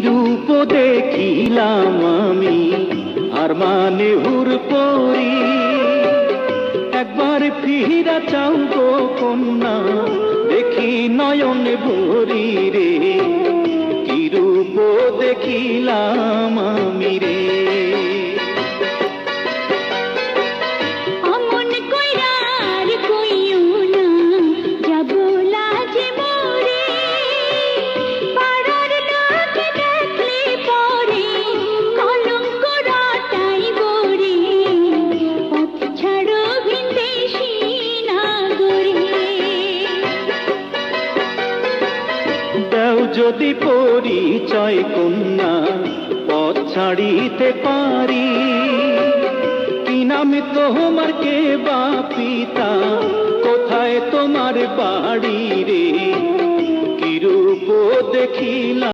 রূপ দেখিলাম আমি আর মানে হুর পরি, একবার ফিরা চাও গো কন্যা দেখি নয়ন ভরি রে, কি রূপ দেখিলাম আমি রে। যদি পরিচয় কন্যা পথ ছাড়িতে পারি, কি নাম তোমার কে বা পিতা, কোথায় তোমার বাড়ি রে, কি রূপ দেখিলাম।